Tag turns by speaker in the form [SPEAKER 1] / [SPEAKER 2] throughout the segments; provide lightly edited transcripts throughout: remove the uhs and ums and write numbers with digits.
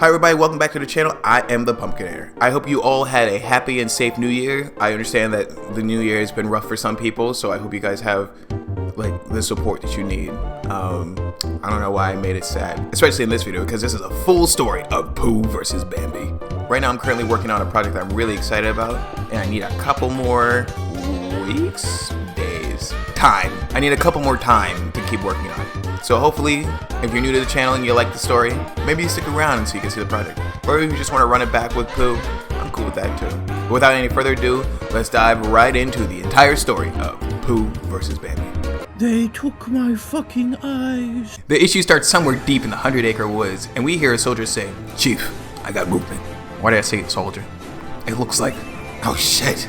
[SPEAKER 1] Hi everybody, welcome back to the channel. I am the Pumpkinator. I hope you all had a happy and safe new year. I understand that the new year has been rough for some people, so I hope you guys have like the support that you need. I don't know why I made it sad, especially in this video, because this is a full story of Pooh versus Bambi. Right now I'm currently working on a project that I'm really excited about, and I need a couple more weeks? Time. I need a couple more time to keep working on it. So hopefully, if you're new to the channel and you like the story, maybe you stick around and so you can see the project. Or if you just want to run it back with Pooh, I'm cool with that too. But without any further ado, let's dive right into the entire story of Pooh versus Bambi.
[SPEAKER 2] They took my fucking eyes.
[SPEAKER 1] The issue starts somewhere deep in the 100-acre woods, and we hear a soldier say, "Chief, I got movement." Why did I say soldier? It looks like... oh shit.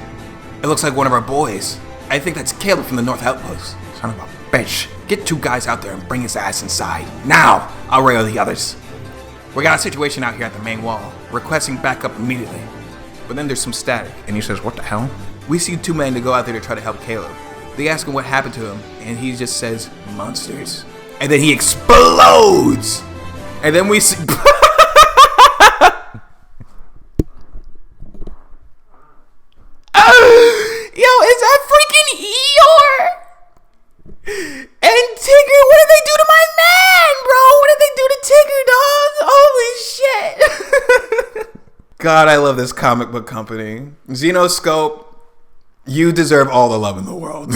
[SPEAKER 1] It looks like one of our boys. I think that's Caleb from the North Outpost. Son of a bitch. Get two guys out there and bring his ass inside. Now! I'll rail the others. We got a situation out here at the main wall, requesting backup immediately. But then there's some static, and he says, "What the hell?" We see two men to go out there to try to help Caleb. They ask him what happened to him, and he just says, "Monsters." And then he explodes! And then we see... Yo, is that freaking Eeyore? And Tigger, what did they do to my man, bro? What did they do to Tigger, dog? Holy shit. God, I love this comic book company. Xenoscope, you deserve all the love in the world.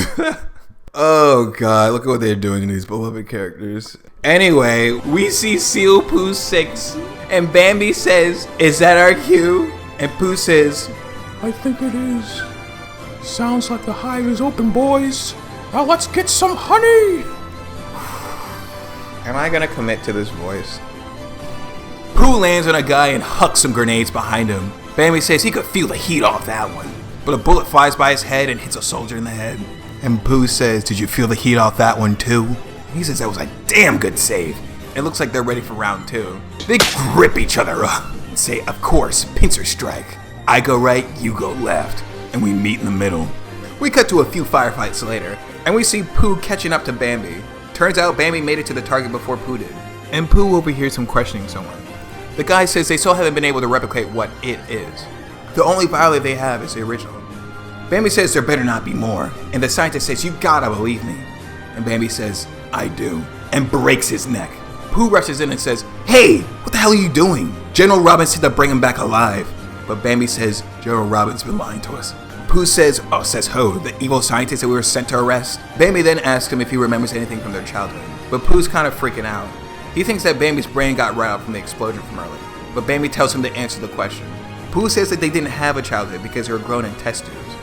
[SPEAKER 1] Oh God, look at what they're doing to these beloved characters. Anyway, we see Seal Pooh 6, and Bambi says, "Is that our cue?" And Pooh says,
[SPEAKER 2] I think it is. Sounds like the hive is open, boys. Now let's get some honey.
[SPEAKER 1] am I gonna commit to this voice? Pooh lands on a guy and hucks some grenades behind him. Bambi says he could feel the heat off that one, but a bullet flies by his head and hits a soldier in the head. And Pooh says, "Did you feel the heat off that one too?" He says that was a damn good save. It looks like they're ready for round two. They grip each other up and say, "Of course, pincer strike. I go right, you go left." And we meet in the middle. We cut to a few firefights later, and we see Pooh catching up to Bambi. Turns out Bambi made it to the target before Pooh did. And Pooh overhears him questioning someone. The guy says they still haven't been able to replicate what it is. The only violet they have is the original. Bambi says there better not be more, and the scientist says, "You gotta believe me." And Bambi says, "I do," and breaks his neck. Pooh rushes in and says, "Hey, what the hell are you doing? General Robin said to bring him back alive." But Bambi says, "General Robin's been lying to us." Pooh says, "Oh, says who? The evil scientist that we were sent to arrest?" Bambi then asks him if he remembers anything from their childhood. But Pooh's kind of freaking out. He thinks that Bambi's brain got rattled from the explosion from earlier. But Bambi tells him to answer the question. Pooh says that they didn't have a childhood because they were grown in test tubes.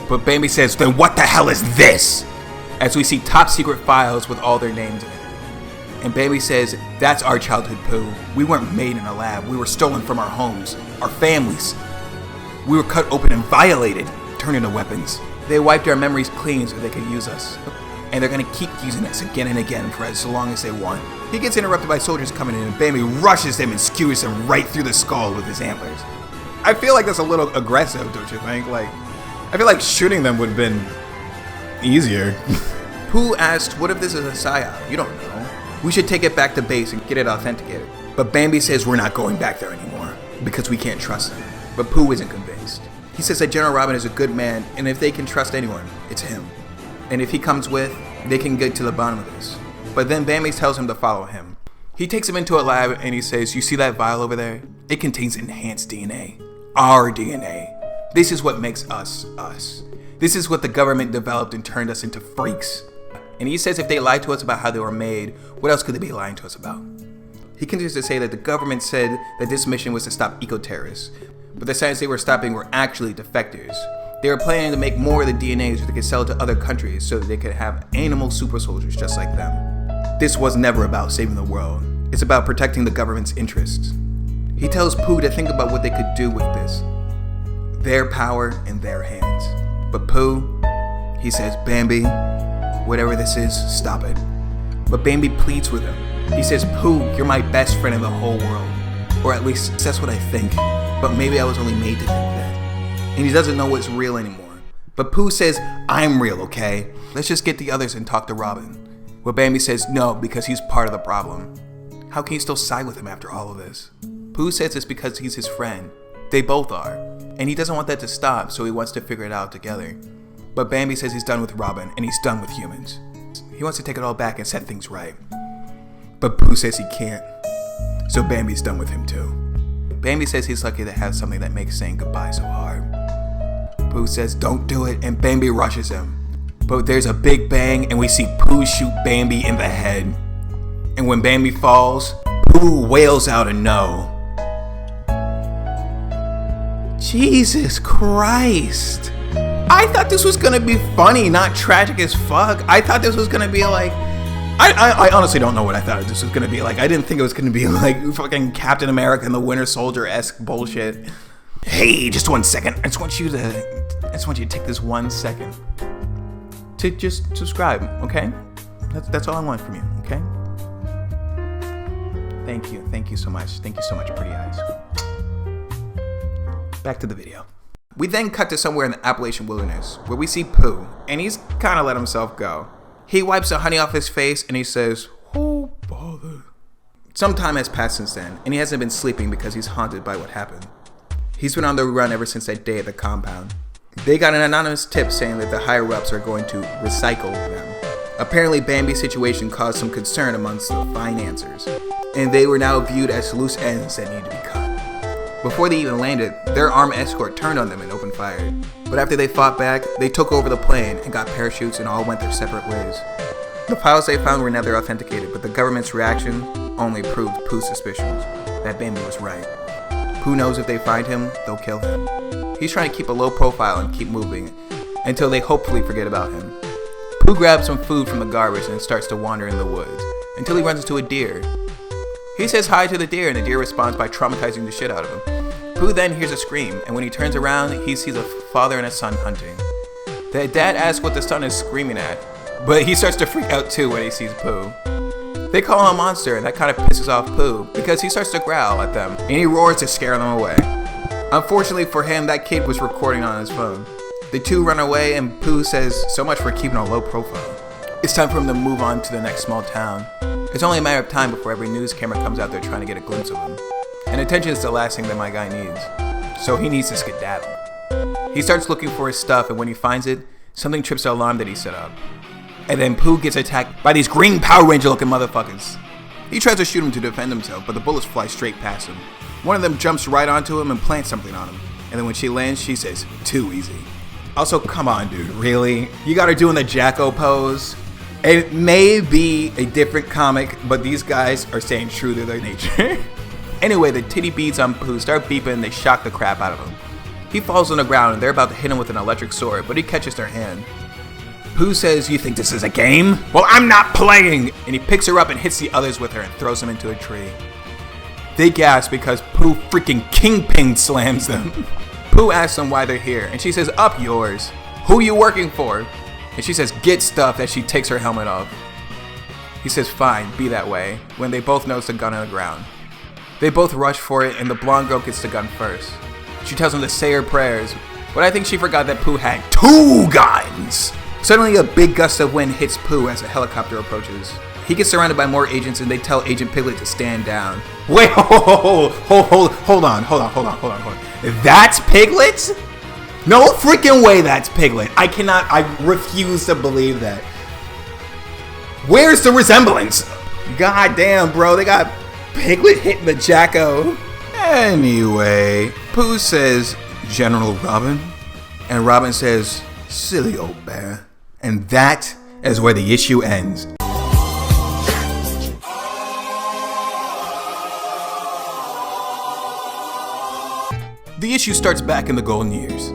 [SPEAKER 1] But Bambi says, "Then what the hell is this?" As we see top secret files with all their names in it. And Bambi says, "That's our childhood, Pooh. We weren't made in a lab. We were stolen from our homes, our families. We were cut open and violated, turned into weapons. They wiped our memories clean so they could use us. And they're gonna keep using us again and again for as long as they want." He gets interrupted by soldiers coming in, and Bambi rushes him and skewers him right through the skull with his antlers. I feel like that's a little aggressive, don't you think? I feel like shooting them would have been easier. Pooh asked, "What if this is a psyop? You don't know. We should take it back to base and get it authenticated." But Bambi says we're not going back there anymore because we can't trust him. But Pooh isn't convinced. He says that General Robin is a good man, and if they can trust anyone, it's him. And if he comes with, they can get to the bottom of this. But then Bambi tells him to follow him. He takes him into a lab and he says, "You see that vial over there? It contains enhanced DNA. Our DNA. This is what makes us, us. This is what the government developed and turned us into freaks." And he says if they lied to us about how they were made, what else could they be lying to us about? He continues to say that the government said that this mission was to stop eco-terrorists, but the science they were stopping were actually defectors. They were planning to make more of the DNA so they could sell it to other countries so that they could have animal super soldiers just like them. This was never about saving the world. It's about protecting the government's interests. He tells Pooh to think about what they could do with this. Their power in their hands. But Pooh, he says, "Bambi, whatever this is, stop it." But Bambi pleads with him. He says, "Pooh, you're my best friend in the whole world. Or at least that's what I think. But maybe I was only made to think that." And he doesn't know what's real anymore. But Pooh says, "I'm real, okay? Let's just get the others and talk to Robin." But Bambi says no because he's part of the problem. How can you still side with him after all of this? Pooh says it's because he's his friend. They both are. And he doesn't want that to stop, so he wants to figure it out together. But Bambi says he's done with Robin, and he's done with humans. He wants to take it all back and set things right. But Pooh says he can't. So Bambi's done with him too. Bambi says he's lucky to have something that makes saying goodbye so hard. Pooh says don't do it, and Bambi rushes him. But there's a big bang, and we see Pooh shoot Bambi in the head. And when Bambi falls, Pooh wails out a no. Jesus Christ. I thought this was gonna be funny, not tragic as fuck. I thought this was gonna be like... I honestly don't know what I thought this was gonna be like. I didn't think it was gonna be like fucking Captain America and the Winter Soldier-esque bullshit. Hey, just 1 second. I just want you to take this 1 second to just subscribe, okay? That's all I want from you, okay? Thank you so much. Thank you so much, pretty eyes. Back to the video. We then cut to somewhere in the Appalachian wilderness where we see Pooh, and he's kind of let himself go. He wipes the honey off his face and he says, "Oh, bother." Some time has passed since then, and he hasn't been sleeping because he's haunted by what happened. He's been on the run ever since that day at the compound. They got an anonymous tip saying that the higher-ups are going to recycle them. Apparently, Bambi's situation caused some concern amongst the financiers, and they were now viewed as loose ends that need to be cut. Before they even landed, their armed escort turned on them and opened fire. But after they fought back, they took over the plane and got parachutes and all went their separate ways. The files they found were never authenticated, but the government's reaction only proved Pooh's suspicions that Bambi was right. Pooh knows if they find him, they'll kill him. He's trying to keep a low profile and keep moving until they hopefully forget about him. Pooh grabs some food from the garbage and starts to wander in the woods until he runs into a deer. He says hi to the deer, and the deer responds by traumatizing the shit out of him. Pooh then hears a scream, and when he turns around, he sees a father and a son hunting. The dad asks what the son is screaming at, but he starts to freak out too when he sees Pooh. They call him a monster, and that kind of pisses off Pooh because he starts to growl at them, and he roars to scare them away. Unfortunately for him, that kid was recording on his phone. The two run away, and Pooh says, "So much for keeping a low profile." It's time for him to move on to the next small town. It's only a matter of time before every news camera comes out there trying to get a glimpse of him. And attention is the last thing that my guy needs. So he needs to skedaddle. He starts looking for his stuff, and when he finds it, something trips the alarm that he set up. And then Pooh gets attacked by these green Power Ranger looking motherfuckers. He tries to shoot him to defend himself, but the bullets fly straight past him. One of them jumps right onto him and plants something on him. And then when she lands, she says, "Too easy." Also, come on, dude, really? You got her doing the Jacko pose? It may be a different comic, but these guys are staying true to their nature. Anyway, the titty beads on Pooh start beeping and they shock the crap out of him. He falls on the ground and they're about to hit him with an electric sword, but he catches their hand. Pooh says, "You think this is a game? Well, I'm not playing!" And he picks her up and hits the others with her and throws them into a tree. They gasp because Pooh freaking kingpin slams them. Pooh asks them why they're here, and she says, "Up yours. Who you working for?" And she says, "Get stuff," as she takes her helmet off. He says, "Fine, be that way," when they both notice the gun on the ground. They both rush for it, and the blonde girl gets the gun first. She tells him to say her prayers, but I think she forgot that Pooh had 2 guns! Suddenly, a big gust of wind hits Pooh as a helicopter approaches. He gets surrounded by more agents, and they tell Agent Piglet to stand down. Wait, hold on. That's Piglet? No freaking way that's Piglet. I refuse to believe that. Where's the resemblance? God damn, bro, they got Piglet hitting the Jacko. Anyway, Pooh says, "General Robin," and Robin says, "Silly old bear." And that is where the issue ends. The issue starts back in the golden years.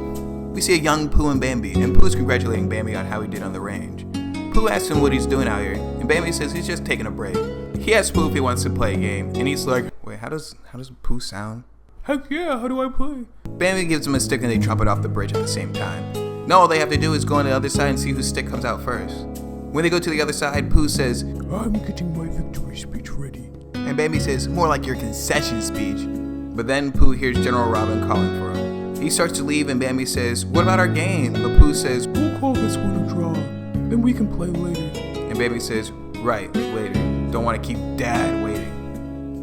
[SPEAKER 1] We see a young Pooh and Bambi, and Pooh is congratulating Bambi on how he did on the range. Pooh asks him what he's doing out here, and Bambi says he's just taking a break. He asks Pooh if he wants to play a game, and he's like, "Wait, how does Pooh sound?"
[SPEAKER 2] Heck yeah, how do I play?
[SPEAKER 1] Bambi gives him a stick and they drop it off the bridge at the same time. Now all they have to do is go on the other side and see whose stick comes out first. When they go to the other side, Pooh says,
[SPEAKER 2] "I'm getting my victory speech ready."
[SPEAKER 1] And Bambi says, "More like your concession speech." But then Pooh hears General Robin calling for him. He starts to leave and Bambi says, "What about our game?" But Pooh says,
[SPEAKER 2] "We'll call this one a draw, then we can play later."
[SPEAKER 1] And Bambi says, "Right, later. Don't want to keep Dad waiting."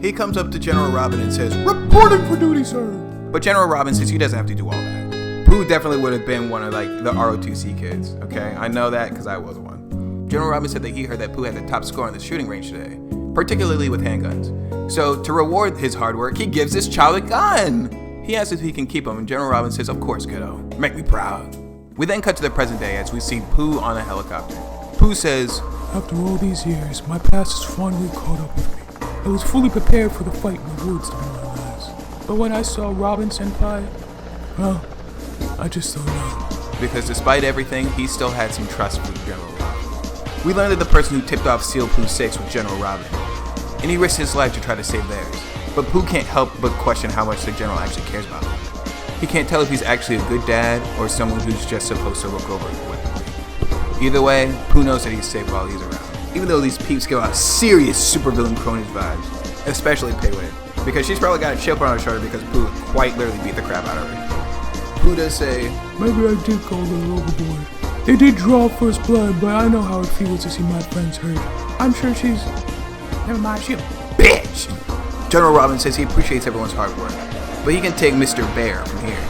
[SPEAKER 1] He comes up to General Robin and says,
[SPEAKER 2] Reporting for duty, sir.
[SPEAKER 1] but General Robin says he doesn't have to do all that. Pooh definitely would have been one of like the ROTC kids, okay? I know that because I was one. General Robin said that he heard that Pooh had the top score on the shooting range today, particularly with handguns. So to reward his hard work, he gives this child a gun. He asks if he can keep him, and General Robin says, of course, kiddo. Make me proud. We then cut to the present day as we see Pooh on a helicopter. Pooh says,
[SPEAKER 2] After all these years, my past has finally caught up with me. I was fully prepared for the fight in the woods to be my last. But when I saw Robin Senpai, well, I just don't know.
[SPEAKER 1] Because despite everything, he still had some trust for General Robin. We learned that the person who tipped off Seal Pooh 6 was General Robin, and he risked his life to try to save theirs. But Pooh can't help but question how much the General actually cares about him. He can't tell if he's actually a good dad or someone who's just supposed to look over him with. Either way, Pooh knows that he's safe while he's around. Even though these peeps give out serious supervillain cronies vibes, especially Payway, because she's probably got a chip on her shoulder because Pooh quite literally beat the crap out of her. Pooh does say,
[SPEAKER 2] Maybe I did go a little overboard. They did draw first blood, but I know how it feels to see my friends hurt. I'm sure she's... Never mind, she a bitch!
[SPEAKER 1] General Robin says he appreciates everyone's hard work, but he can take Mr. Bear from here.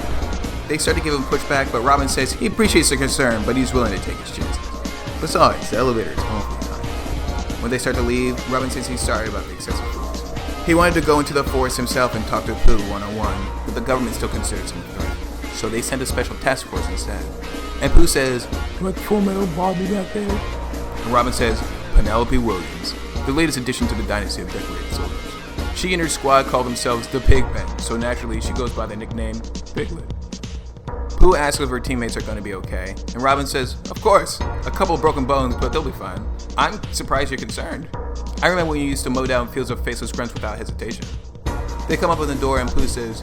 [SPEAKER 1] They start to give him pushback, but Robin says he appreciates the concern, but he's willing to take his chances. Besides, the elevator is home for the time. When they start to leave, Robin says he's sorry about the excessive force. He wanted to go into the forest himself and talk to Pooh one-on-one, but the government still considers him a threat. So they send a special task force instead. And Pooh says,
[SPEAKER 2] Like Full Metal Barbie back there?
[SPEAKER 1] and Robin says, Penelope Williams, the latest addition to the dynasty of decorated soldiers. She and her squad call themselves the Pigpen, so naturally she goes by the nickname Piglet. Pooh asks if her teammates are going to be okay, and Robin says, of course, a couple broken bones, but they'll be fine. I'm surprised you're concerned. I remember when you used to mow down fields of faceless grunts without hesitation. They come up on the door and Pooh says,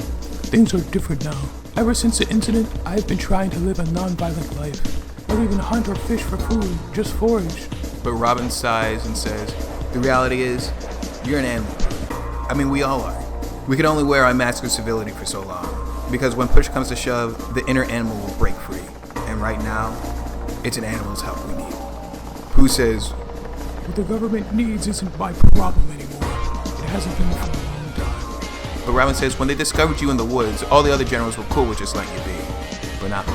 [SPEAKER 2] Things are different now. Ever since the incident, I've been trying to live a non-violent life. Not even hunt or fish for food, just forage.
[SPEAKER 1] But Robin sighs and says, the reality is, you're an animal. I mean, we all are. We can only wear our mask of civility for so long, because when push comes to shove, the inner animal will break free. And right now, it's an animal's help we need. Pooh says,
[SPEAKER 2] What the government needs isn't my problem anymore. It hasn't been for a long time.
[SPEAKER 1] but Robin says, when they discovered you in the woods, all the other generals were cool with just letting you be. But not me.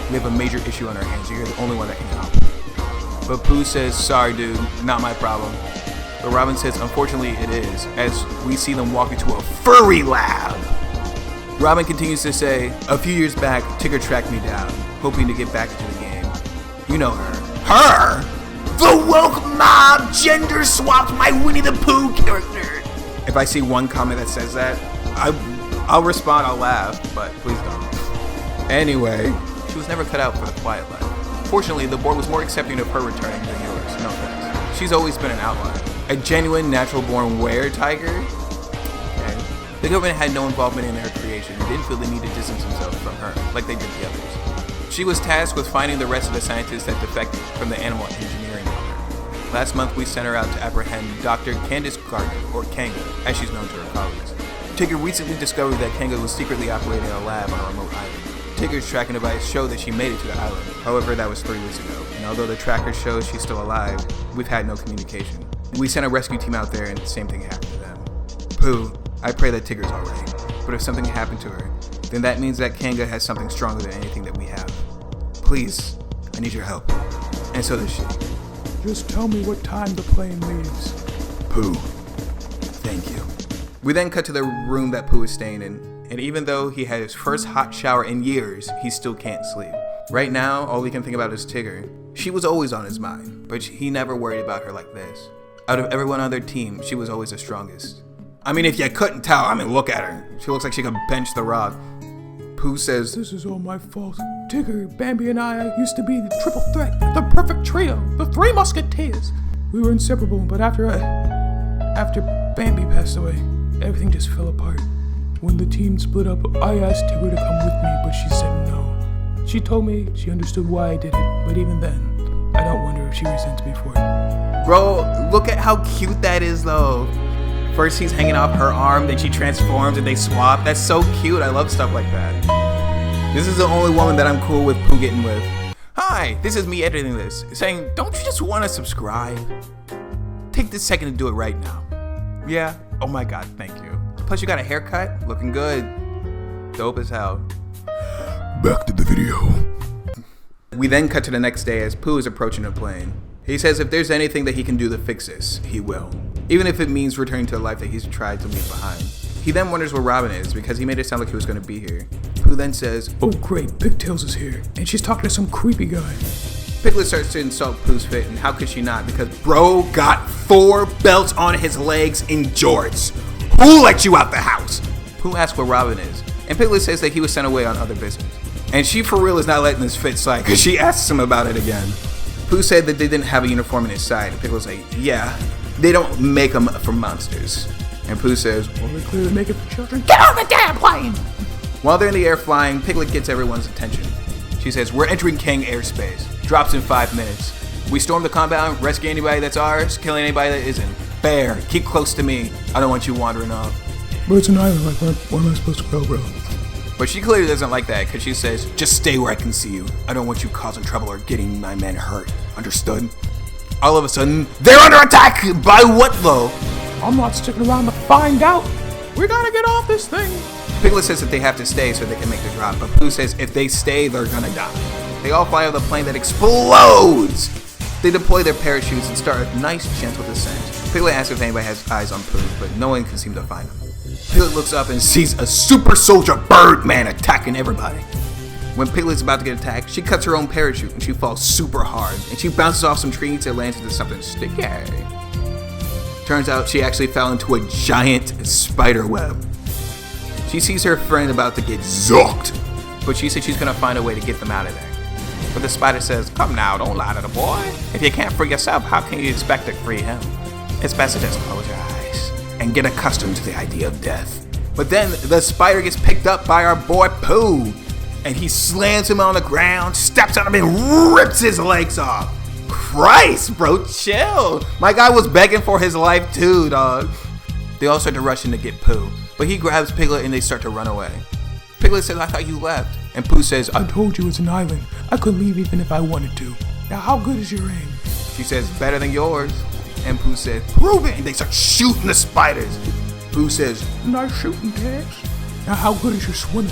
[SPEAKER 1] We have a major issue on our hands, and you're the only one that can help. But Pooh says, sorry dude, not my problem. But Robin says, unfortunately it is, as we see them walk into a furry lab. Robin continues to say, a few years back, Tigger tracked me down, hoping to get back into the game. You know her. Her? The woke mob gender swapped my Winnie the Pooh character. If I see one comment that says that, I'll respond, I'll laugh, but please don't. Anyway, she was never cut out for the quiet life. Fortunately, the board was more accepting of her returning than yours, no offense. She's always been an outlier. A genuine, natural-born were-tiger? Okay. The government had no involvement in her creation and didn't feel the need to distance themselves from her, like they did the others. She was tasked with finding the rest of the scientists that defected from the animal engineering program. Last month, we sent her out to apprehend Dr. Candace Gardner, or Kanga, as she's known to her colleagues. Tigger recently discovered that Kanga was secretly operating a lab on a remote island. Tigger's tracking device showed that she made it to the island. However, that was 3 weeks ago, and although the tracker shows she's still alive, we've had no communication. We sent a rescue team out there and the same thing happened to them. Pooh, I pray that Tigger's alright, but if something happened to her, then that means that Kanga has something stronger than anything that we have. Please, I need your help. And so does she.
[SPEAKER 2] Just tell me what time the plane leaves.
[SPEAKER 1] Pooh, thank you. We then cut to the room that Pooh is staying in, and even though he had his first hot shower in years, he still can't sleep. Right now, all he can think about is Tigger. She was always on his mind, but he never worried about her like this. Out of everyone on their team, she was always the strongest. I mean, if you couldn't tell, I mean, look at her. She looks like she could bench the Rock. Pooh says,
[SPEAKER 2] This is all my fault. Tigger, Bambi, and I used to be the triple threat, the perfect trio, the Three Musketeers. We were inseparable, but after Bambi passed away, everything just fell apart. When the team split up, I asked Tigger to come with me, but she said no. She told me she understood why I did it, but even then, I don't wonder if she resents me for it.
[SPEAKER 1] bro, look at how cute that is, though. First he's hanging off her arm, then she transforms and they swap. That's so cute. I love stuff like that. This is the only woman that I'm cool with Pooh getting with. Hi, this is me editing this, saying, don't you just want to subscribe? Take this second to do it right now. Yeah, Oh my god, thank you. Plus you got a haircut, looking good. Dope as hell.
[SPEAKER 2] Back to the video.
[SPEAKER 1] We then cut to the next day as Pooh is approaching the plane. He says if there's anything that he can do to fix this, he will. Even if it means returning to a life that he's tried to leave behind. He then wonders where Robin is because he made it sound like he was going to be here. Pooh then says,
[SPEAKER 2] oh great, Pigtails is here, and she's talking to some creepy guy.
[SPEAKER 1] Piglet starts to insult Pooh's fit, and how could she not? Because bro got 4 belts on his legs in jorts. Who let you out the house? Pooh asks where Robin is, and Piglet says that he was sent away on other business. And she for real is not letting this fit slide because she asks him about it again. Pooh said that they didn't have a uniform in his side, and Piglet's like, yeah, they don't make them for monsters. And Pooh says,
[SPEAKER 2] well, they clearly make it for children. Get on the damn plane!
[SPEAKER 1] While they're in the air flying, Piglet gets everyone's attention. She says, we're entering Kang airspace. Drops in 5 minutes. We storm the compound, rescue anybody that's ours, kill anybody that isn't. Bear, keep close to me. I don't want you wandering off.
[SPEAKER 2] But it's an island, like where am I supposed to go, bro?
[SPEAKER 1] But she clearly doesn't like that because she says, just stay where I can see you. I don't want you causing trouble or getting my men hurt. Understood? All of a sudden, they're under attack! By what though?
[SPEAKER 2] I'm not sticking around to find out. We gotta get off this thing.
[SPEAKER 1] Piglet says that they have to stay so they can make the drop, but Pooh says if they stay, they're gonna die. They all fly over the plane that explodes! They deploy their parachutes and start a nice, gentle descent. Piglet asks if anybody has eyes on Pooh, but no one can seem to find him. Piglet looks up and sees a super soldier Birdman attacking everybody. When Piglet's about to get attacked, she cuts her own parachute and she falls super hard, and she bounces off some trees and lands into something sticky. Turns out she actually fell into a giant spider web. She sees her friend about to get zonked, but she says she's gonna find a way to get them out of there. But the spider says, come now, don't lie to the boy. If you can't free yourself, how can you expect to free him? It's best to just close your eyes and get accustomed to the idea of death. But then the spider gets picked up by our boy Pooh, and he slams him on the ground, steps on him, and rips his legs off. Christ, bro, chill. My guy was begging for his life too, dog. They all start to rush in to get Pooh, but he grabs Piglet and they start to run away. Piglet says, I thought you left. And Pooh says,
[SPEAKER 2] I told you it's an island. I could leave even if I wanted to. Now how good is your aim?
[SPEAKER 1] She says, better than yours. And Pooh says, prove it. And they start shooting the spiders. Pooh says,
[SPEAKER 2] nice shooting, Tex. Now how good is your swimming?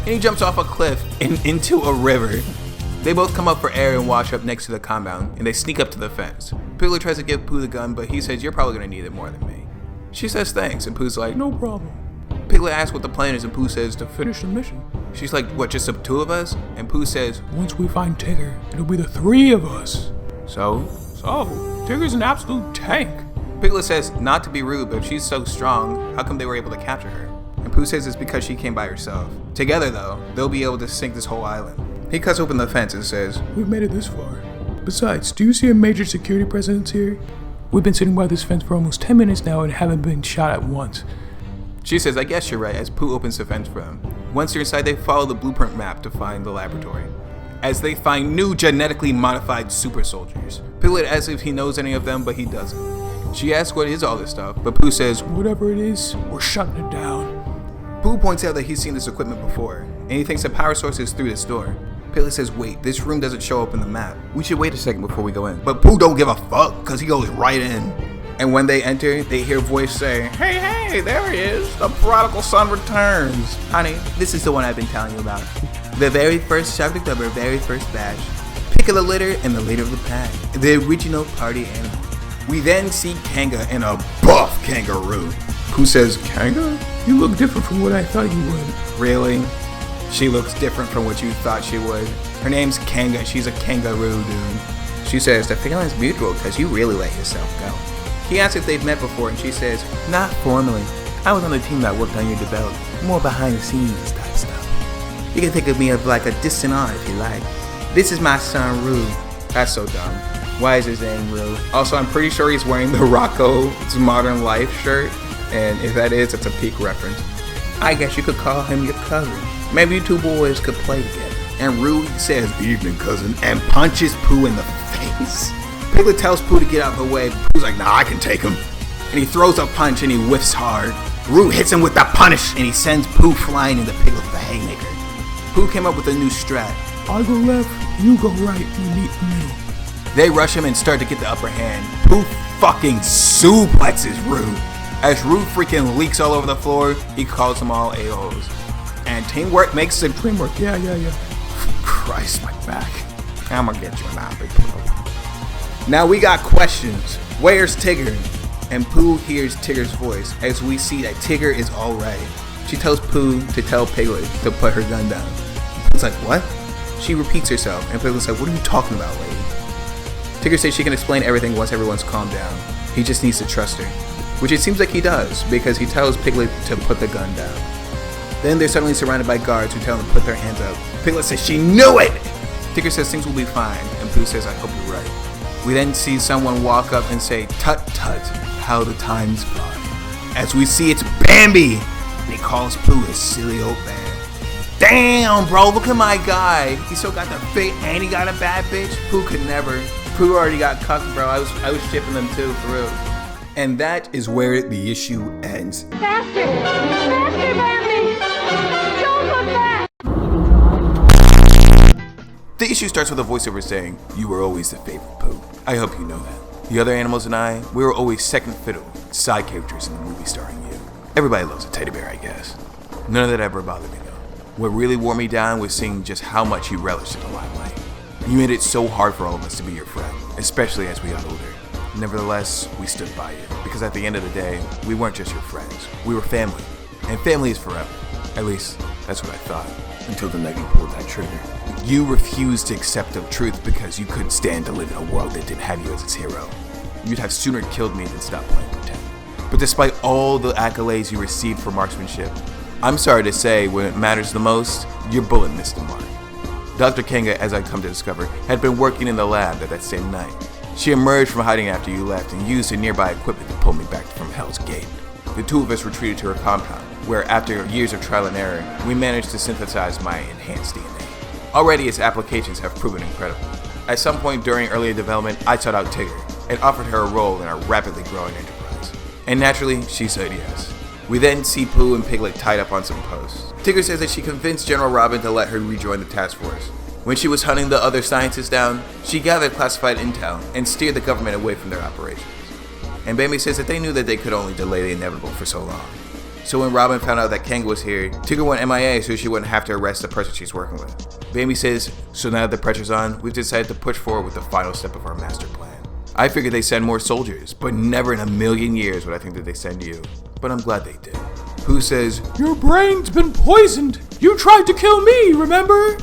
[SPEAKER 1] And he jumps off a cliff and into a river. They both come up for air and wash up next to the compound, and they sneak up to the fence. Piglet tries to give Pooh the gun, but he says, you're probably going to need it more than me. She says thanks, and Pooh's like,
[SPEAKER 2] no problem.
[SPEAKER 1] Piglet asks what the plan is, and Pooh says, to
[SPEAKER 2] Finish the mission.
[SPEAKER 1] She's like, what, just the 2 of us? And Pooh says,
[SPEAKER 2] once we find Tigger, it'll be the 3 of us.
[SPEAKER 1] So,
[SPEAKER 2] Tigger's an absolute tank.
[SPEAKER 1] Piglet says, not to be rude, but if she's so strong, how come they were able to capture her? And Pooh says it's because she came by herself. Together, though, they'll be able to sink this whole island. He cuts open the fence and says,
[SPEAKER 2] we've made it this far. Besides, do you see a major security presence here? We've been sitting by this fence for almost 10 minutes now and haven't been shot at once.
[SPEAKER 1] She says, I guess you're right, as Pooh opens the fence for them. Once they're inside, they follow the blueprint map to find the laboratory. As they find new genetically modified super soldiers. Piglet asks if he knows any of them, but he doesn't. She asks what is all this stuff, but Pooh says,
[SPEAKER 2] whatever it is, we're shutting it down.
[SPEAKER 1] Pooh points out that he's seen this equipment before, and he thinks the power source is through this door. Piglet says, wait, this room doesn't show up in the map. We should wait a second before we go in. But Pooh don't give a fuck, because he goes right in. And when they enter, they hear a voice say, hey, there he is. The prodigal son returns. Honey, this is the one I've been telling you about. The very first subject of our very first batch. Pick of the litter and the leader of the pack. The original party animal. We then see Kanga and a buff kangaroo. Pooh says, Kanga?
[SPEAKER 2] You look different from what I thought you would.
[SPEAKER 1] Really? She looks different from what you thought she would. Her name's Kanga. She's a kangaroo, dude. She says, the feeling's mutual because you really let yourself go. He asks if they've met before, and she says, not formally. I was on the team that worked on your development. More behind the scenes type stuff. You can think of me as like a distant aunt if you like. This is my son, Rue. That's so dumb. Why is his name Rue? Also, I'm pretty sure he's wearing the Rocco's Modern Life shirt. And if that is, it's a peak reference. I guess you could call him your cousin. Maybe you 2 boys could play together. And Rue says, evening, cousin, and punches Pooh in the face. Piglet tells Pooh to get out of the way. Pooh's like, nah, I can take him. And he throws a punch and he whiffs hard. Rue hits him with the punish and he sends Pooh flying into Piglet the haymaker. Pooh came up with a new strat.
[SPEAKER 2] I go left, you go right, we meet in the middle.
[SPEAKER 1] They rush him and start to get the upper hand. Pooh fucking suplexes Rue. As Rue freaking leaks all over the floor, he calls them all a-holes. And teamwork makes the dream work.
[SPEAKER 2] Yeah.
[SPEAKER 1] Christ, my back. I'm gonna get you now, big Pooh. Now we got questions. Where's Tigger? And Pooh hears Tigger's voice as we see that Tigger is all right. She tells Pooh to tell Piglet to put her gun down. It's like, what? She repeats herself, and Piglet's like, what are you talking about, lady? Tigger says she can explain everything once everyone's calmed down. He just needs to trust her. Which it seems like he does, because he tells Piglet to put the gun down. Then they're suddenly surrounded by guards who tell them to put their hands up. Piglet says she knew it! Tigger says things will be fine, and Pooh says, I hope you're right. We then see someone walk up and say, tut tut, how the time's fly. As we see it's Bambi! And he calls Pooh his silly old man. Damn, bro, look at my guy. He still got the fit and he got a bad bitch. Pooh could never. Pooh already got cucked, bro. I was shipping them too, for real. And that is where the issue ends.
[SPEAKER 3] Faster! Faster, Bambi! Don't look back!
[SPEAKER 1] The issue starts with a voiceover saying, you were always the favorite, Pooh. I hope you know that. The other animals and I, we were always second fiddle, side characters in the movie starring you. Everybody loves a teddy bear, I guess. None of that ever bothered me though. What really wore me down was seeing just how much you relished in the limelight. You made it so hard for all of us to be your friend, especially as we got older. Nevertheless, we stood by you, because at the end of the day, we weren't just your friends. We were family, and family is forever. At least, that's what I thought, until the night you pulled that trigger. You refused to accept the truth because you couldn't stand to live in a world that didn't have you as its hero. You'd have sooner killed me than stop playing pretend. But despite all the accolades you received for marksmanship, I'm sorry to say, when it matters the most, your bullet missed the mark. Dr. Kanga, as I come to discover, had been working in the lab that same night. She emerged from hiding after you left and used her nearby equipment to pull me back from Hell's Gate. The two of us retreated to her compound, where after years of trial and error, we managed to synthesize my enhanced DNA. Already its applications have proven incredible. At some point during earlier development, I sought out Tigger and offered her a role in our rapidly growing enterprise. And naturally, she said yes. We then see Pooh and Piglet tied up on some posts. Tigger says that she convinced General Robin to let her rejoin the task force. When she was hunting the other scientists down, she gathered classified intel and steered the government away from their operations. And Bambi says that they knew that they could only delay the inevitable for so long. So when Robin found out that Kanga was here, Tigger went MIA so she wouldn't have to arrest the person she's working with. Bambi says, so now that the pressure's on, we've decided to push forward with the final step of our master plan. I figured they send more soldiers, but never in a million years would I think that they send you. But I'm glad they did. Pooh says,
[SPEAKER 2] your brain's been poisoned. You tried to kill me, remember?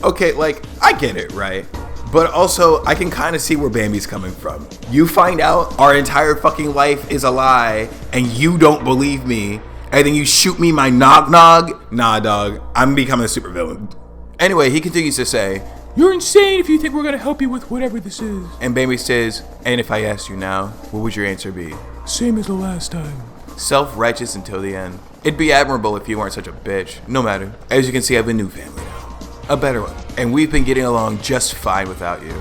[SPEAKER 1] Okay, like, I get it, right? But also, I can kind of see where Bambi's coming from. You find out our entire fucking life is a lie, and you don't believe me, and then you shoot me my nog. Nah, dog, I'm becoming a supervillain. Anyway, he continues to say,
[SPEAKER 2] you're insane if you think we're gonna help you with whatever this is.
[SPEAKER 1] And Bambi says, and if I asked you now, what would your answer be?
[SPEAKER 2] Same as the last time.
[SPEAKER 1] Self-righteous until the end. It'd be admirable if you weren't such a bitch. No matter. As you can see, I have a new family now. A better one. And we've been getting along just fine without you.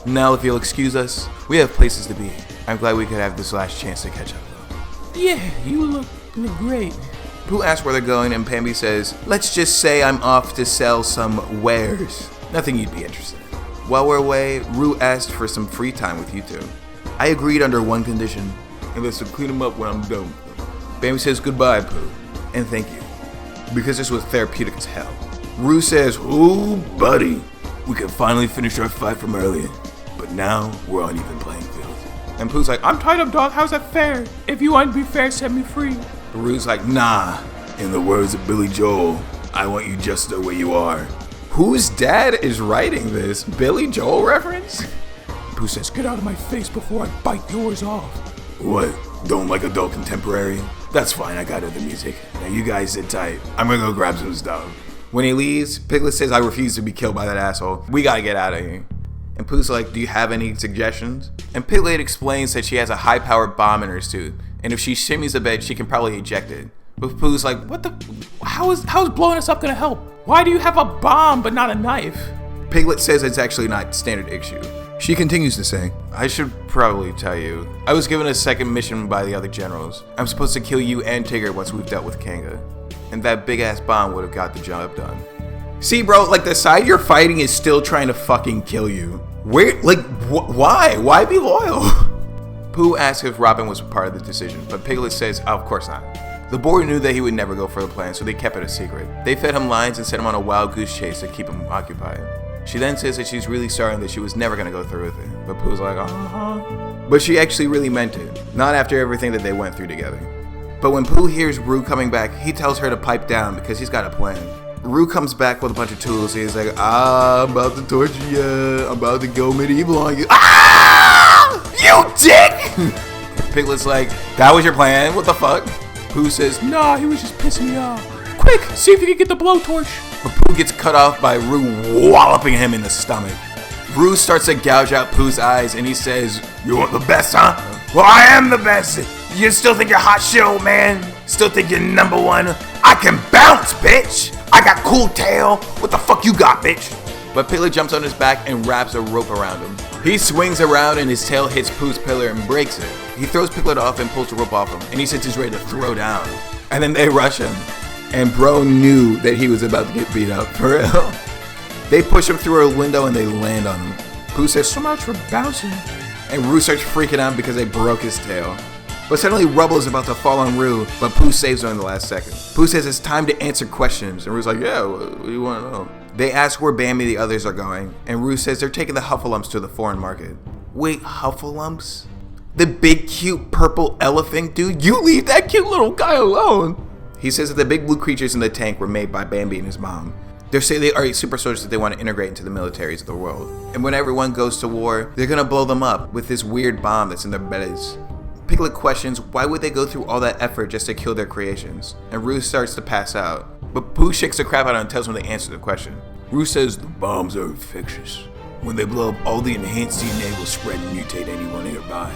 [SPEAKER 1] Now, if you'll excuse us, we have places to be. I'm glad we could have this last chance to catch up though.
[SPEAKER 2] Yeah, you look great.
[SPEAKER 1] Pooh asks where they're going, and Bambi says, let's just say I'm off to sell some wares. Nothing you'd be interested in. While we're away, Rue asked for some free time with you two. I agreed under one condition, and that's to clean them up when I'm done. Bambi says goodbye, Pooh, and thank you, because this was therapeutic as hell. Rue says, ooh, buddy, we can finally finish our fight from earlier, but now we're on even playing field. And Pooh's like,
[SPEAKER 2] I'm tied up, dog, how's that fair? If you want to be fair, set me free.
[SPEAKER 1] Rue's like, nah, in the words of Billy Joel, I want you just the way you are. Whose dad is writing this? Billy Joel reference?
[SPEAKER 2] Pooh says, get out of my face before I bite yours off.
[SPEAKER 1] What? Don't like adult contemporary? That's fine, I got other music. Now you guys sit tight. I'm gonna go grab some stuff. When he leaves, Piglet says, I refuse to be killed by that asshole. We gotta get out of here. And Pooh's like, do you have any suggestions? And Piglet explains that she has a high-powered bomb in her suit, and if she shimmies the bed, she can probably eject it. But Pooh's like,
[SPEAKER 2] what the? How is blowing us up gonna help? Why do you have a bomb but not a knife?
[SPEAKER 1] Piglet says it's actually not standard issue. She continues to say, I should probably tell you, I was given a second mission by the other generals. I'm supposed to kill you and Tigger once we've dealt with Kanga. And that big ass bomb would have got the job done. See, bro, like the side you're fighting is still trying to fucking kill you. Where, like, why? Why be loyal? Pooh asks if Robin was part of the decision, but Piglet says, of course not. The boy knew that he would never go for the plan, so they kept it a secret. They fed him lines and sent him on a wild goose chase to keep him occupied. She then says that she's really sorry and that she was never going to go through with it. But Pooh's like, But she actually really meant it, not after everything that they went through together. But when Pooh hears Roo coming back, he tells her to pipe down because he's got a plan. Roo comes back with a bunch of tools. He's like, I'm about to torture you. I'm about to go medieval on you. You dick! Piglet's like, that was your plan? What the fuck? Pooh says,
[SPEAKER 2] Nah, he was just pissing me off. Quick, see if you can get the blowtorch.
[SPEAKER 1] But Pooh gets cut off by Roo walloping him in the stomach. Roo starts to gouge out Pooh's eyes and he says, you want the best, huh? Well, I am the best. You still think you're hot shit, old man? Still think you're number one? I can bounce, bitch. I got cool tail. What the fuck you got, bitch? But Piglet jumps on his back and wraps a rope around him. He swings around and his tail hits Pooh's pillar and breaks it. He throws Piglet off and pulls the rope off him, and he says he's ready to throw down. And then they rush him. And bro knew that he was about to get beat up, for real. They push him through a window and they land on him. Pooh says, so much for bouncing. And Roo starts freaking out because they broke his tail. But suddenly rubble is about to fall on Roo, but Pooh saves her in the last second. Pooh says it's time to answer questions, and Roo's like, yeah, what do you want to know? They ask where Bambi and the others are going, and Roo says they're taking the Huffalumps to the foreign market. Wait, Huffalumps? The big cute purple elephant dude? You leave that cute little guy alone! He says that the big blue creatures in the tank were made by Bambi and his mom. They say they are super soldiers that they want to integrate into the militaries of the world. And when everyone goes to war, they're gonna blow them up with this weird bomb that's in their beds. Piglet questions why would they go through all that effort just to kill their creations, and Roo starts to pass out. But Pooh shakes the crap out of him and tells him the answer to the question. Roo says the bombs are infectious. When they blow up, all the enhanced DNA will spread and mutate anyone nearby.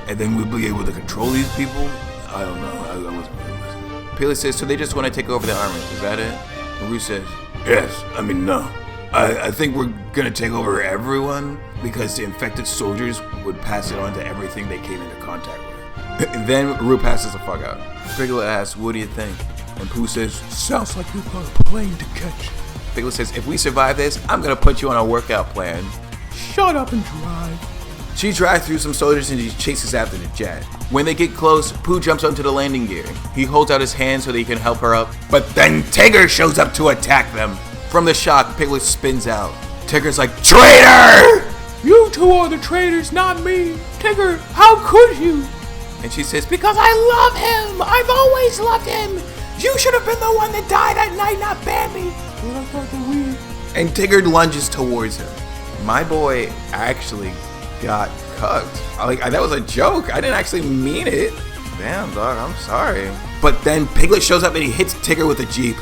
[SPEAKER 1] And then we'll be able to control these people? I don't know, I wasn't really listening. Piglet says, so they just want to take over the army, is that it? And Roo says, yes, no. I think we're gonna take over everyone because the infected soldiers would pass it on to everything they came into contact with. And then Roo passes the fuck out. Piglet asks, what do you think? And Pooh says,
[SPEAKER 2] sounds like we've got a plane to catch.
[SPEAKER 1] Piglet says, if we survive this, I'm gonna put you on a workout plan.
[SPEAKER 2] Shut up and drive.
[SPEAKER 1] She drives through some soldiers and she chases after the jet. When they get close, Pooh jumps onto the landing gear. He holds out his hand so that he can help her up, but then Tigger shows up to attack them. From the shock, Piglet spins out. Tigger's like, traitor!
[SPEAKER 2] You two are the traitors, not me. Tigger, how could you?
[SPEAKER 1] And she says, because I love him! I've always loved him! You should have been the one that died that night, not Bambi!
[SPEAKER 2] Well, I thought that we...
[SPEAKER 1] And Tigger lunges towards him. My boy actually got cucked. Like, that was a joke. I didn't actually mean it. Damn, dog, I'm sorry. But then Piglet shows up and he hits Tigger with a Jeep.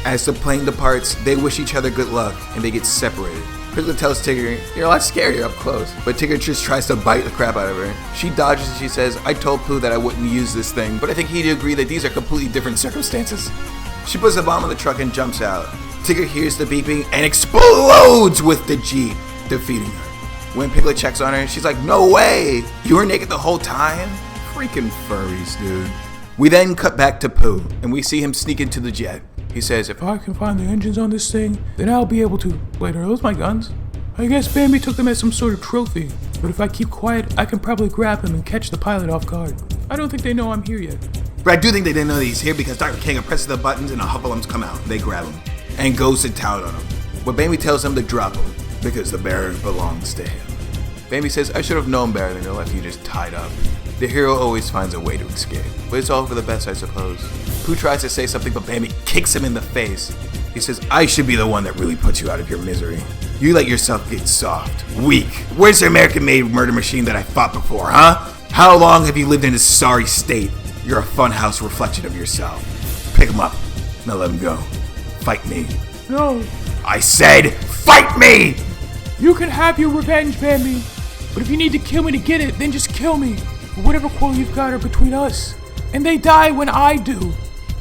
[SPEAKER 1] As the plane departs, they wish each other good luck and they get separated. Piglet tells Tigger, you're a lot scarier up close. But Tigger just tries to bite the crap out of her. She dodges and she says, I told Pooh that I wouldn't use this thing, but I think he'd agree that these are completely different circumstances. She puts a bomb in the truck and jumps out. Tigger hears the beeping and explodes with the Jeep, defeating her. When Piglet checks on her, she's like, no way! You were naked the whole time? Freaking furries, dude. We then cut back to Pooh, and we see him sneak into the jet. He says,
[SPEAKER 2] if I can find the engines on this thing, then I'll be able to... Wait, are those my guns? I guess Bambi took them as some sort of trophy. But if I keep quiet, I can probably grab him and catch the pilot off guard. I don't think they know I'm here yet.
[SPEAKER 1] But I do think they didn't know that he's here because Dr. King presses the buttons and the Huffalumps come out. They grab him and goes to town on him. But Bambi tells him to drop him because the bear belongs to him. Bambi says, I should have known better than to left you just tied up. The hero always finds a way to escape, but it's all for the best, I suppose. Pooh tries to say something, but Bambi kicks him in the face. He says, I should be the one that really puts you out of your misery. You let yourself get soft, weak. Where's the American-made murder machine that I fought before, huh? How long have you lived in this sorry state? You're a funhouse reflection of yourself. Pick him up. Now let him go. Fight me.
[SPEAKER 2] No.
[SPEAKER 1] I said, fight me!
[SPEAKER 2] You can have your revenge, Bambi. But if you need to kill me to get it, then just kill me. Or whatever quarrel you've got are between us. And they die when I do.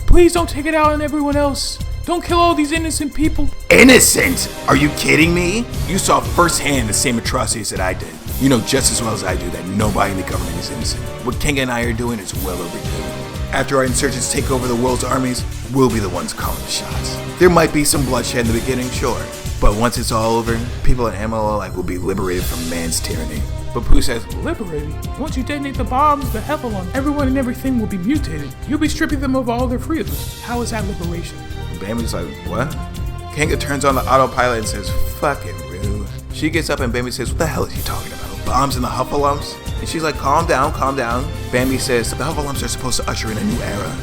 [SPEAKER 2] Please don't take it out on everyone else. Don't kill all these innocent people.
[SPEAKER 1] Innocent? Are you kidding me? You saw firsthand the same atrocities that I did. You know just as well as I do that nobody in the government is innocent. What King and I are doing is well overdue. After our insurgents take over the world's armies, we'll be the ones calling the shots. There might be some bloodshed in the beginning, sure. But once it's all over, people in MLL will be liberated from man's tyranny. But Pooh says,
[SPEAKER 2] Liberated? Once you detonate the bombs, the Heffalumps, everyone and everything will be mutated. You'll be stripping them of all their freedoms. How is that liberation?
[SPEAKER 1] Bambi's like, what? Kanga turns on the autopilot and says, fucking rude. She gets up and Bambi says, what the hell is he talking about? Bombs in the Huffalumps? And she's like, calm down, calm down. Bambi says, the Huffalumps are supposed to usher in a new era.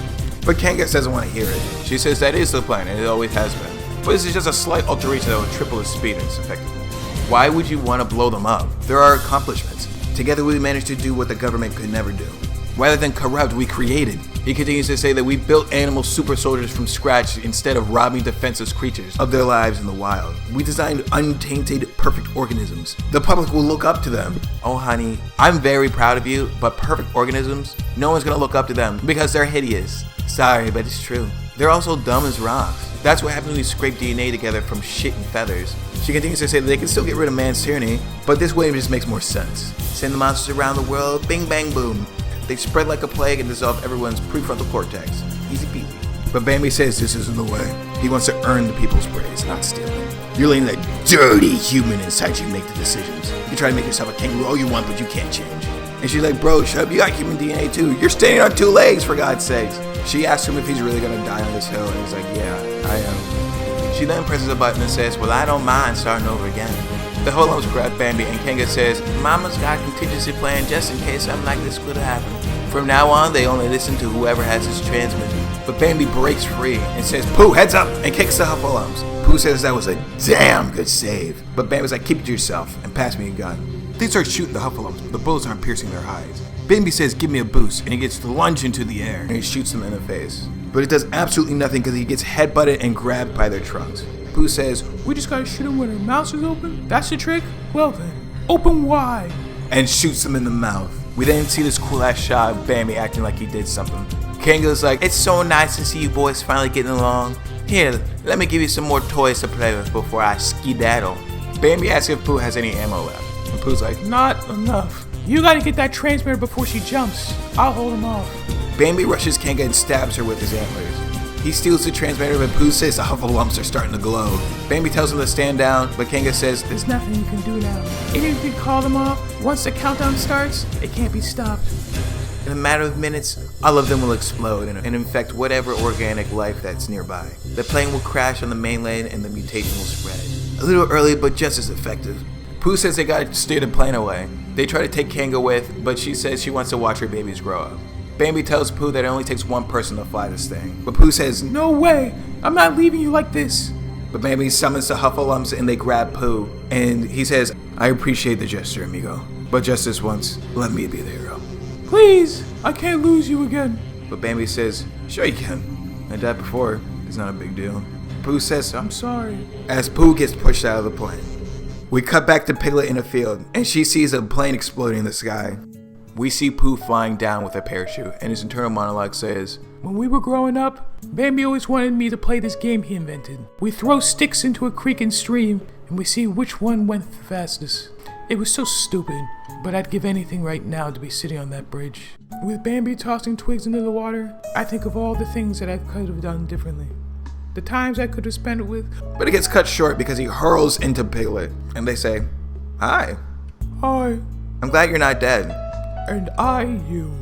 [SPEAKER 1] But Kangas doesn't want to hear it. She says that is the plan, and it always has been. But this is just a slight alteration that will triple its speed and its effectiveness. Why would you want to blow them up? There are accomplishments. Together we managed to do what the government could never do. Rather than corrupt, we created. He continues to say that we built animal super soldiers from scratch instead of robbing defenseless creatures of their lives in the wild. We designed untainted, perfect organisms. The public will look up to them. Oh honey, I'm very proud of you, but perfect organisms, no one's gonna look up to them because they're hideous. Sorry, but it's true. They're also dumb as rocks. That's what happens when we scrape DNA together from shit and feathers. She continues to say that they can still get rid of man's tyranny, but this way just makes more sense. Send the monsters around the world, bing bang boom. They spread like a plague and dissolve everyone's prefrontal cortex. Easy peasy. But Bambi says this isn't the way. He wants to earn the people's praise, not steal it. You're letting that dirty human inside you make the decisions. You try to make yourself a kangaroo all you want, but you can't change. And she's like, bro, shut up, you got human DNA too. You're standing on 2 legs, for God's sakes. She asks him if he's really gonna die on this hill, and he's like, yeah, I am. She then presses a button and says, well, I don't mind starting over again. The Huffalumps grab Bambi, and Kanga says, Mama's got a contingency plan just in case something like this could happen. From now on, they only listen to whoever has his transmitter. But Bambi breaks free and says, Pooh, heads up, and kicks the Huffalumps. Pooh says that was a damn good save. But Bambi's like, keep it to yourself, and pass me a gun. They start shooting the Huffalumps, but the bullets aren't piercing their hides. Bambi says, give me a boost, and he gets to lunge into the air, and he shoots them in the face. But it does absolutely nothing because he gets headbutted and grabbed by their trunks. Pooh says,
[SPEAKER 2] we just gotta shoot him when our mouth is open? That's the trick? Well then, open wide.
[SPEAKER 1] And shoots him in the mouth. We then see this cool ass shot of Bambi acting like he did something. Kanga's like, it's so nice to see you boys finally getting along. Here, let me give you some more toys to play with before I skedaddle. Bambi asks if Pooh has any ammo left. And Pooh's like,
[SPEAKER 2] not enough. You gotta get that transmitter before she jumps. I'll hold him off.
[SPEAKER 1] Bambi rushes Kanga and stabs her with his antlers. He steals the transmitter, but Pooh says the Huffalumps are starting to glow. Bambi tells him to stand down, but Kanga says,
[SPEAKER 2] there's nothing you can do now. Even if you call them off, once the countdown starts, it can't be stopped.
[SPEAKER 1] In a matter of minutes, all of them will explode and infect whatever organic life that's nearby. The plane will crash on the mainland and the mutation will spread. A little early, but just as effective. Pooh says they gotta steer the plane away. They try to take Kanga with, but she says she wants to watch her babies grow up. Bambi tells Pooh that it only takes one person to fly this thing. But Pooh says,
[SPEAKER 2] no way, I'm not leaving you like this.
[SPEAKER 1] But Bambi summons the Huffalumps and they grab Pooh. And he says, I appreciate the gesture, amigo. But just this once, let me be the hero.
[SPEAKER 2] Please, I can't lose you again.
[SPEAKER 1] But Bambi says, sure you can. I died before, it's not a big deal. Pooh says,
[SPEAKER 2] I'm sorry.
[SPEAKER 1] As Pooh gets pushed out of the plane. We cut back to Piglet in a field, and she sees a plane exploding in the sky. We see Pooh flying down with a parachute, and his internal monologue says,
[SPEAKER 2] when we were growing up, Bambi always wanted me to play this game he invented. We throw sticks into a creek and stream, and we see which one went the fastest. It was so stupid, but I'd give anything right now to be sitting on that bridge. With Bambi tossing twigs into the water, I think of all the things that I could have done differently. The times I could have spent it with.
[SPEAKER 1] But it gets cut short because he hurls into Piglet, and they say, hi.
[SPEAKER 2] Hi.
[SPEAKER 1] I'm glad you're not dead.
[SPEAKER 2] And I you.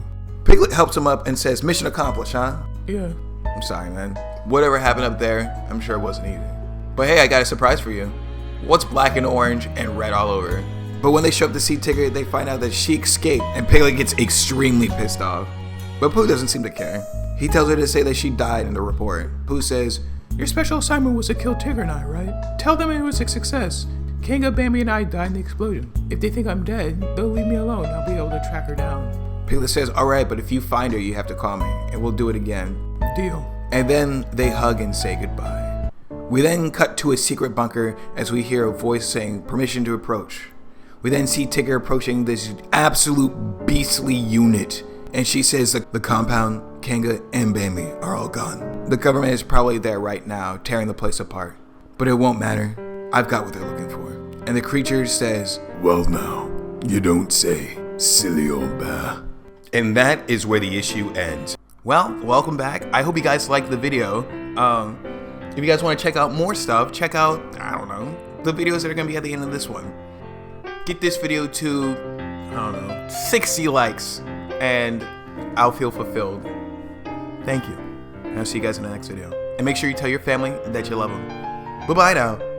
[SPEAKER 1] Piglet helps him up and says, mission accomplished, huh?
[SPEAKER 2] Yeah.
[SPEAKER 1] I'm sorry, man. Whatever happened up there, I'm sure it wasn't easy. But hey, I got a surprise for you. What's black and orange and red all over? But when they show up to see Tigger, they find out that she escaped, and Piglet gets extremely pissed off. But Pooh doesn't seem to care. He tells her to say that she died in the report. Pooh says,
[SPEAKER 2] your special assignment was to kill Tigger and I, right? Tell them it was a success. Kanga, Bambi, and I died in the explosion. If they think I'm dead, they'll leave me alone. I'll be able to track her down.
[SPEAKER 1] Piglet says, alright, but if you find her, you have to call me, and we'll do it again.
[SPEAKER 2] Deal.
[SPEAKER 1] And then they hug and say goodbye. We then cut to a secret bunker as we hear a voice saying, permission to approach. We then see Tigger approaching this absolute beastly unit. And she says that the compound, Kanga, and Bambi are all gone. The government is probably there right now, tearing the place apart. But it won't matter. I've got what they're looking for. And the creature says, well now, you don't say, silly old bear. And that is where the issue ends. Well, welcome back. I hope you guys liked the video. If you guys want to check out more stuff, check out, I don't know, the videos that are going to be at the end of this one. Get this video to, I don't know, 60 likes, and I'll feel fulfilled. Thank you. And I'll see you guys in the next video. And make sure you tell your family that you love them. Bye-bye now.